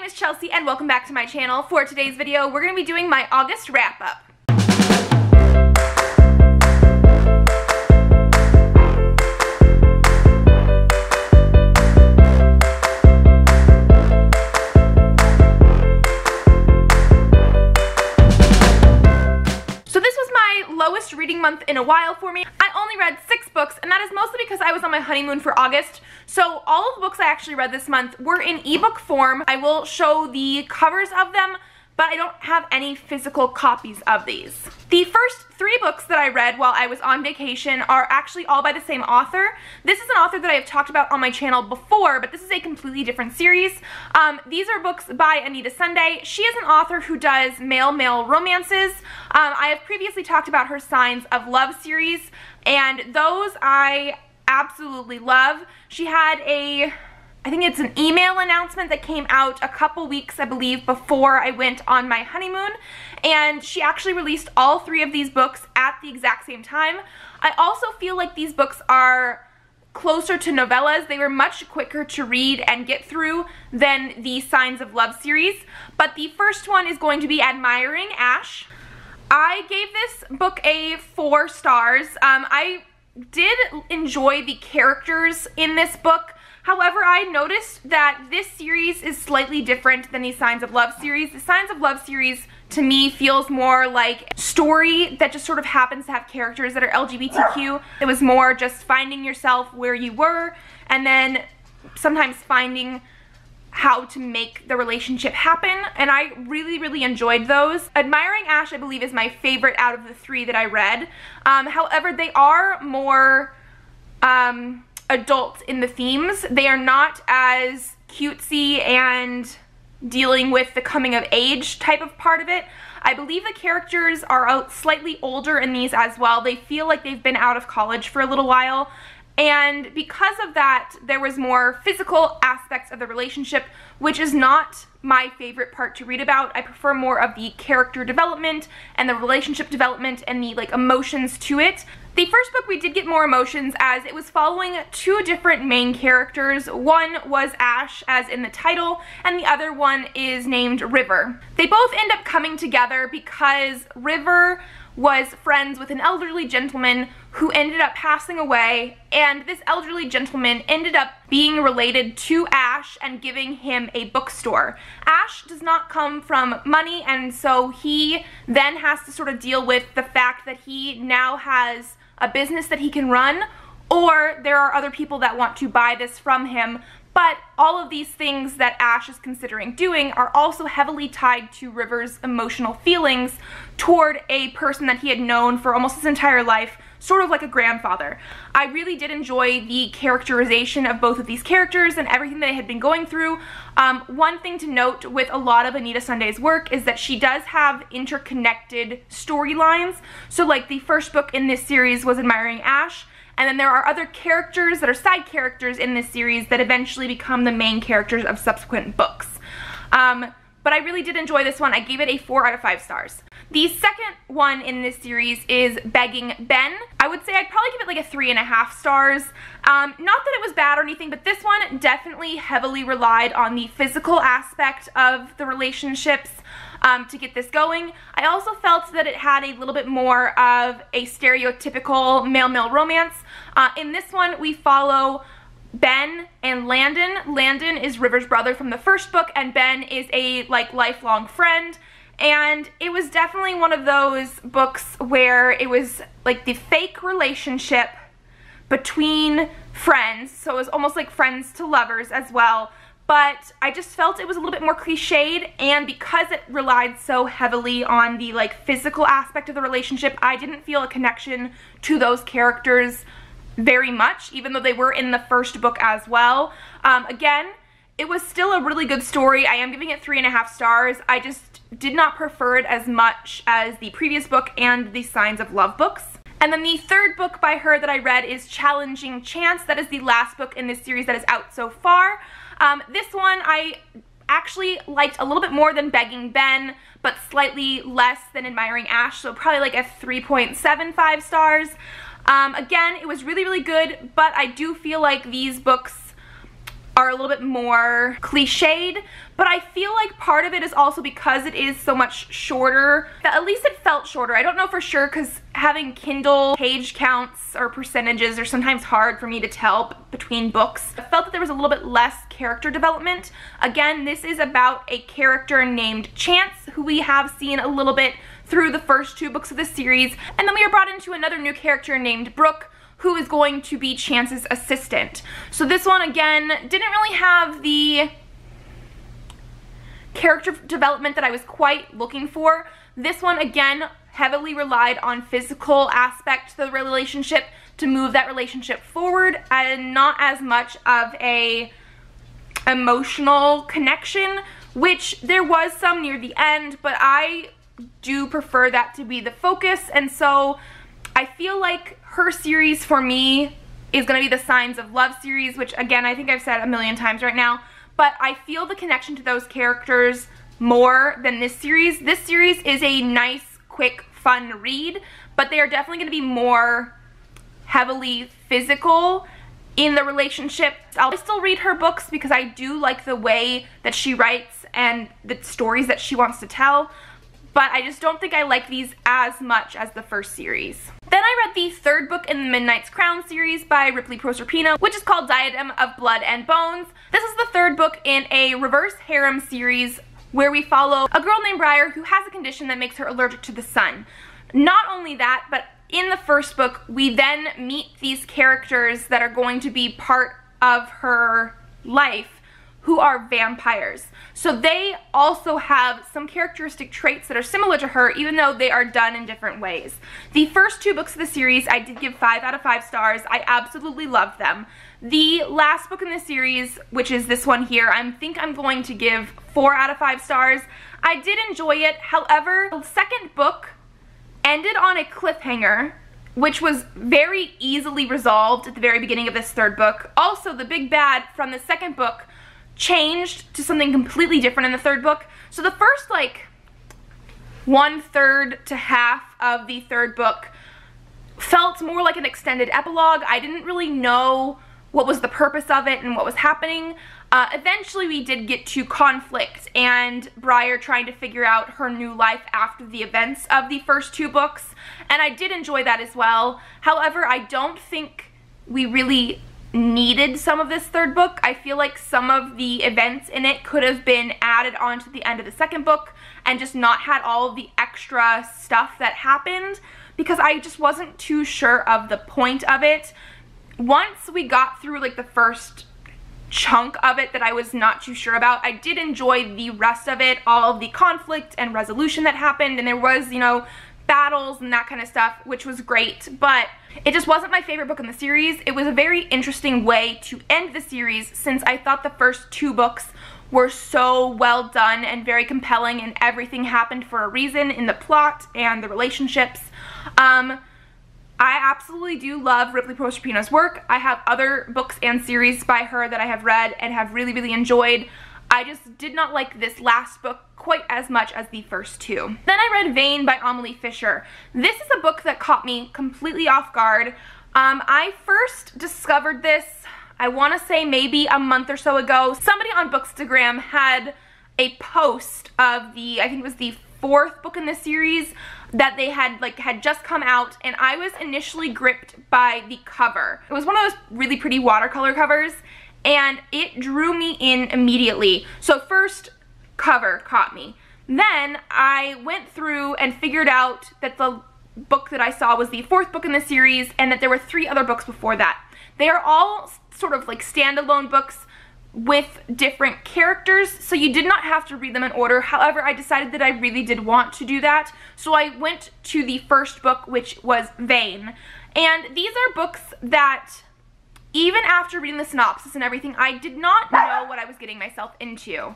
is Chelsea and welcome back to my channel. For today's video, we're going to be doing my August wrap-up. So this was my lowest reading month in a while for me. I only read 6 books, and that is mostly because I was on my honeymoon for August. So all of the books I actually read this month were in ebook form. I will show the covers of them, but I don't have any physical copies of these. The first 3 books that I read while I was on vacation are actually all by the same author. This is an author that I have talked about on my channel before, but this is a completely different series. These are books by Anita Sunday. She is an author who does male-male romances. I have previously talked about her Signs of Love series, and those I absolutely love. She had I think it's an email announcement that came out a couple weeks, I believe, before I went on my honeymoon, and she actually released all 3 of these books at the exact same time. I also feel like these books are closer to novellas. They were much quicker to read and get through than the Signs of Love series, but the first one is going to be Admiring Ash. I gave this book a 4 stars. I did enjoy the characters in this book. However, I noticed that this series is slightly different than the Signs of Love series. The Signs of Love series, to me, feels more like a story that just sort of happens to have characters that are LGBTQ. It was more just finding yourself where you were, and then sometimes finding how to make the relationship happen, and I really enjoyed those. Admiring Ash, I believe, is my favorite out of the 3 that I read. However, they are more adult in the themes. They are not as cutesy and dealing with the coming of age type of part of it. I believe the characters are slightly older in these as well. They feel like they've been out of college for a little while. And because of that, there was more physical aspects of the relationship, which is not my favorite part to read about. I prefer more of the character development and the relationship development and the emotions to it. The first book we did get more emotions as it was following 2 different main characters. One was Ash, as in the title, and the other one is named River. They both end up coming together because River was friends with an elderly gentleman who ended up passing away, and this elderly gentleman ended up being related to Ash and giving him a bookstore. Ash does not come from money, and so he then has to sort of deal with the fact that he now has a business that he can run, or there are other people that want to buy this from him. But all of these things that Ash is considering doing are also heavily tied to River's emotional feelings toward a person that he had known for almost his entire life, sort of like a grandfather. I really did enjoy the characterization of both of these characters and everything they had been going through. One thing to note with a lot of Anita Sunday's work is that she does have interconnected storylines. So like the first book in this series was Admiring Ash, and then there are other characters that are side characters in this series that eventually become the main characters of subsequent books. But I really did enjoy this one. I gave it a 4 out of 5 stars. The second one in this series is Beggin Ben. I would say I'd probably give it like a 3.5 stars. Not that it was bad or anything, but this one definitely heavily relied on the physical aspect of the relationships to get this going. I also felt that it had a little bit more of a stereotypical male-male romance. In this one, we follow Ben and Landon. Landon is River's brother from the first book, and Ben is a lifelong friend. And it was definitely one of those books where it was like the fake relationship between friends, so it was almost like friends to lovers as well. But I just felt it was a little bit more cliched, and because it relied so heavily on the physical aspect of the relationship, I didn't feel a connection to those characters very much, even though they were in the first book as well. Again, it was still a really good story. I am giving it 3.5 stars. I just did not prefer it as much as the previous book and the Signs of Love books. And then the third book by her that I read is Challenging Chance. That is the last book in this series that is out so far. This one I actually liked a little bit more than Beggin Ben, but slightly less than Admiring Ash, so probably like a 3.75 stars. Again, it was really good, but I do feel like these books are a little bit more cliched, but I feel like part of it is also because it is so much shorter, that at least it felt shorter. I don't know for sure because having Kindle page counts or percentages are sometimes hard for me to tell between books. I felt that there was a little bit less character development. Again, this is about a character named Chance, who we have seen a little bit through the first 2 books of the series, and then we are brought into another new character named Brooke, who is going to be Chance's assistant. So this one, again, didn't really have the character development that I was quite looking for. This one, again, heavily relied on physical aspects of the relationship to move that relationship forward, and not as much of a emotional connection, which there was some near the end, but I do prefer that to be the focus. And so I feel like her series for me is going to be the Signs of Love series, which again I think I've said a million times right now, but I feel the connection to those characters more than this series. This series is a nice, quick, fun read, but they are definitely going to be more heavily physical in the relationship. I'll still read her books because I do like the way that she writes and the stories that she wants to tell, but I just don't think I like these as much as the first series. Then I read the 3rd book in the Midnight's Crown series by Ripley Proserpina, which is called Diadem of Blood and Bones. This is the 3rd book in a reverse harem series where we follow a girl named Briar who has a condition that makes her allergic to the sun. Not only that, but in the 1st book, we then meet these characters that are going to be part of her life who are vampires. So they also have some characteristic traits that are similar to her, even though they are done in different ways. The first 2 books of the series I did give 5 out of 5 stars. I absolutely loved them. The last book in the series, which is this one here, I think I'm going to give 4 out of 5 stars. I did enjoy it. However, the 2nd book ended on a cliffhanger, which was very easily resolved at the very beginning of this 3rd book. Also, the big bad from the 2nd book changed to something completely different in the 3rd book. So the first, like, 1/3 to half of the 3rd book felt more like an extended epilogue. I didn't really know what was the purpose of it and what was happening. Eventually we did get to conflict and Briar trying to figure out her new life after the events of the first 2 books, and I did enjoy that as well. However, I don't think we really needed some of this 3rd book. I feel like some of the events in it could have been added on to the end of the 2nd book and just not had all of the extra stuff that happened, because I just wasn't too sure of the point of it. Once we got through like the first chunk of it that I was not too sure about, I did enjoy the rest of it, all of the conflict and resolution that happened, and there was, you know, battles and that kind of stuff, which was great, but it just wasn't my favorite book in the series. It was a very interesting way to end the series, since I thought the first 2 books were so well done and very compelling, and everything happened for a reason in the plot and the relationships. I absolutely do love Ripley Proserpina's work. I have other books and series by her that I have read and have really, really enjoyed. I just did not like this last book quite as much as the first 2. Then I read Vain by Amelie Fisher. This is a book that caught me completely off guard. I first discovered this, I want to say maybe a month or so ago. Somebody on Bookstagram had a post of the, I think it was the 4th book in the series that they had just come out, and I was initially gripped by the cover. It was one of those really pretty watercolor covers, and it drew me in immediately. So first, cover caught me. Then I went through and figured out that the book that I saw was the 4th book in the series, and that there were 3 other books before that. They are all sort of like standalone books with different characters, so you did not have to read them in order. However, I decided that I really did want to do that, so I went to the first book, which was Vain. And these are books that, even after reading the synopsis and everything, I did not know what I was getting myself into.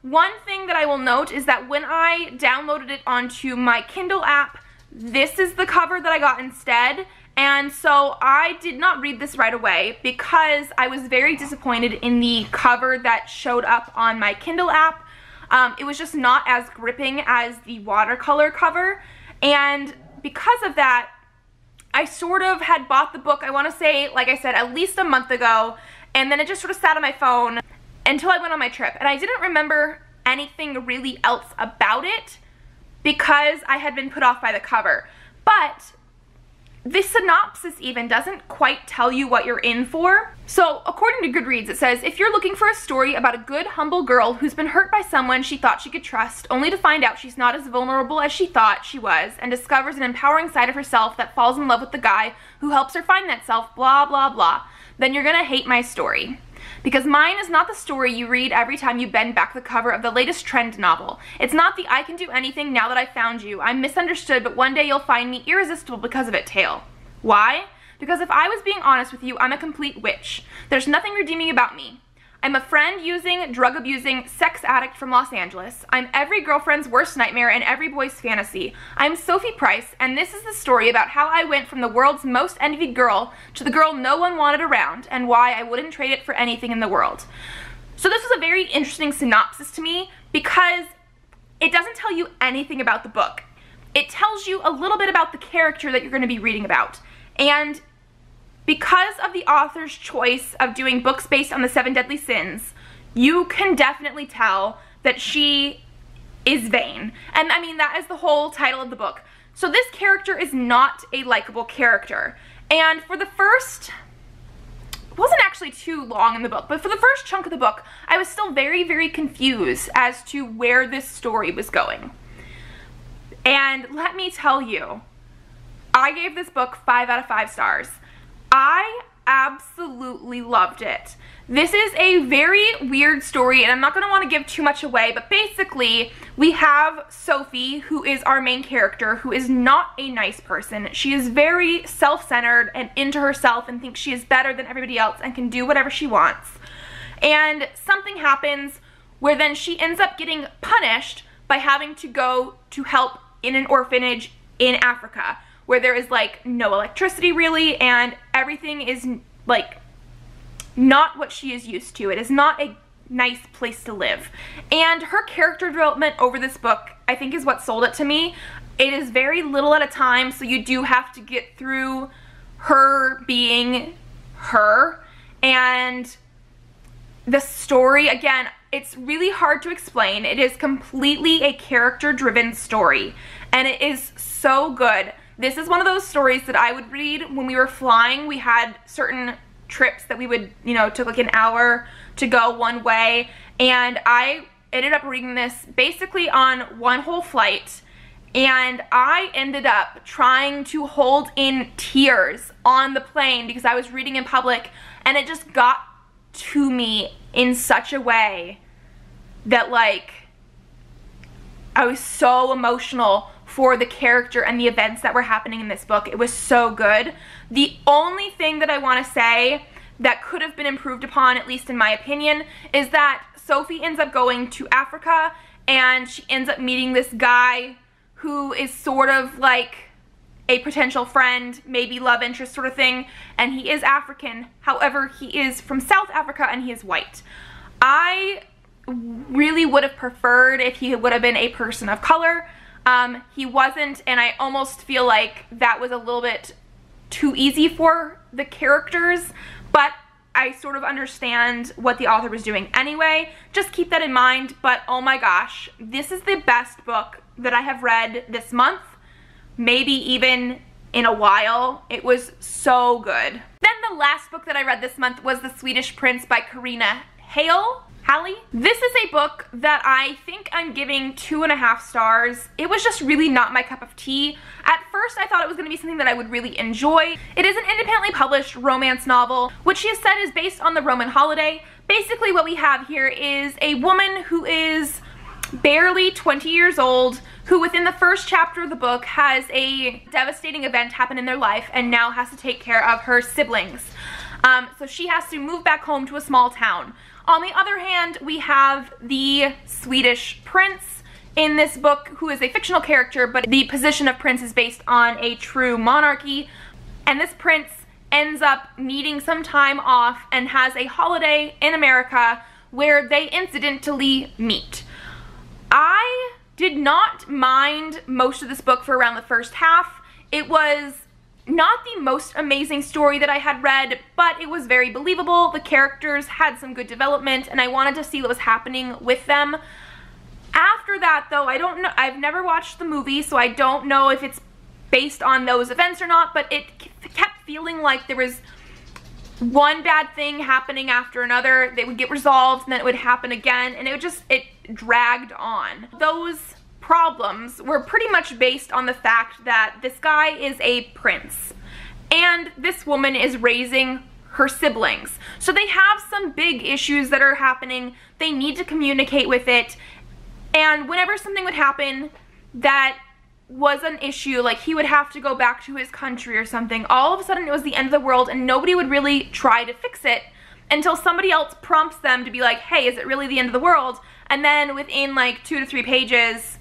One thing that I will note is that when I downloaded it onto my Kindle app, this is the cover that I got instead. And so I did not read this right away because I was very disappointed in the cover that showed up on my Kindle app. It was just not as gripping as the watercolor cover, and because of that, I sort of had bought the book, I want to say, like I said, at least a month ago, and then it just sort of sat on my phone until I went on my trip, and I didn't remember anything really else about it because I had been put off by the cover. But the synopsis even doesn't quite tell you what you're in for. So according to Goodreads, it says, if you're looking for a story about a good, humble girl who's been hurt by someone she thought she could trust, only to find out she's not as vulnerable as she thought she was, and discovers an empowering side of herself that falls in love with the guy who helps her find that self, blah, blah, blah, then you're gonna hate my story. Because mine is not the story you read every time you bend back the cover of the latest trend novel. It's not the I can do anything now that I found you, I'm misunderstood, but one day you'll find me irresistible because of it tale. Why? Because if I was being honest with you, I'm a complete witch. There's nothing redeeming about me. I'm a friend-using, drug-abusing sex addict from Los Angeles. I'm every girlfriend's worst nightmare and every boy's fantasy. I'm Sophie Price, and this is the story about how I went from the world's most envied girl to the girl no one wanted around, and why I wouldn't trade it for anything in the world. So this was a very interesting synopsis to me because it doesn't tell you anything about the book. It tells you a little bit about the character that you're going to be reading about. And because of the author's choice of doing books based on the 7 deadly sins, you can definitely tell that she is vain. And I mean, that is the whole title of the book. So this character is not a likable character. And for the first, it wasn't actually too long in the book, but for the first chunk of the book, I was still very, very confused as to where this story was going. And let me tell you, I gave this book 5 out of 5 stars. I absolutely loved it. This is a very weird story, and I'm not going to want to give too much away, but basically we have Sophie, who is our main character, who is not a nice person. She is very self-centered and into herself and thinks she is better than everybody else and can do whatever she wants. And something happens where then she ends up getting punished by having to go to help in an orphanage in Africa, where there is like no electricity really, and everything is like not what she is used to. It is not a nice place to live. And her character development over this book, I think, is what sold it to me. It is very little at a time, so you do have to get through her being her. And the story, again, it's really hard to explain. It is completely a character-driven story, and it is so good. This is one of those stories that I would read when we were flying. We had certain trips that we would, you know, took like an hour to go one way, and I ended up reading this basically on one whole flight, and I ended up trying to hold in tears on the plane because I was reading in public, and it just got to me in such a way that, like, I was so emotional for the character and the events that were happening in this book. It was so good. The only thing that I want to say that could have been improved upon, at least in my opinion, is that Sophie ends up going to Africa and she ends up meeting this guy who is sort of like a potential friend, maybe love interest sort of thing, and he is African. However, he is from South Africa and he is white. I really would have preferred if he would have been a person of color. He wasn't, and I almost feel like that was a little bit too easy for the characters, but I sort of understand what the author was doing anyway. Just keep that in mind. But oh my gosh, this is the best book that I have read this month, maybe even in a while. It was so good. Then the last book that I read this month was The Swedish Prince by Karina Halle. This is a book that I think I'm giving 2.5 stars. It was just really not my cup of tea. At first I thought it was going to be something that I would really enjoy. It is an independently published romance novel, which she has said is based on the Roman holiday. Basically what we have here is a woman who is barely 20 years old, who within the first chapter of the book has a devastating event happen in their life and now has to take care of her siblings. So she has to move back home to a small town. On the other hand, we have the Swedish Prince in this book, who is a fictional character, but the position of prince is based on a true monarchy. And this prince ends up needing some time off and has a holiday in America where they incidentally meet. I did not mind most of this book for around the first half. It was not the most amazing story that I had read, but it was very believable. The characters had some good development, and I wanted to see what was happening with them. After that, though, I don't know, I've never watched the movie, so I don't know if it's based on those events or not, but it kept feeling like there was one bad thing happening after another. They would get resolved, and then it would happen again, and it dragged on. Those problems were pretty much based on the fact that this guy is a prince and this woman is raising her siblings. So they have some big issues that are happening. They need to communicate with it. And whenever something would happen that was an issue, like he would have to go back to his country or something, all of a sudden it was the end of the world and nobody would really try to fix it until somebody else prompts them to be like, hey, is it really the end of the world? And then within like 2 to 3 pages,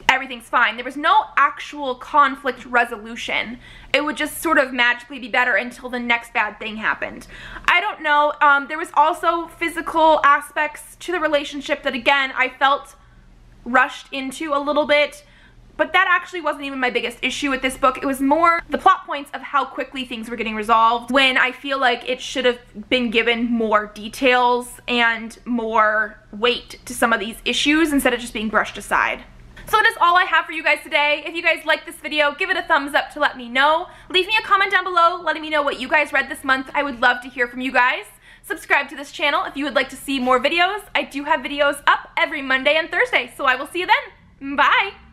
everything's fine. There was no actual conflict resolution. It would just sort of magically be better until the next bad thing happened. I don't know. There was also physical aspects to the relationship that, again, I felt rushed into a little bit, but that actually wasn't even my biggest issue with this book. It was more the plot points of how quickly things were getting resolved, when I feel like it should have been given more details and more weight to some of these issues instead of just being brushed aside. So that is all I have for you guys today. If you guys liked this video, give it a thumbs up to let me know. Leave me a comment down below letting me know what you guys read this month. I would love to hear from you guys. Subscribe to this channel if you would like to see more videos. I do have videos up every Monday and Thursday, so I will see you then. Bye!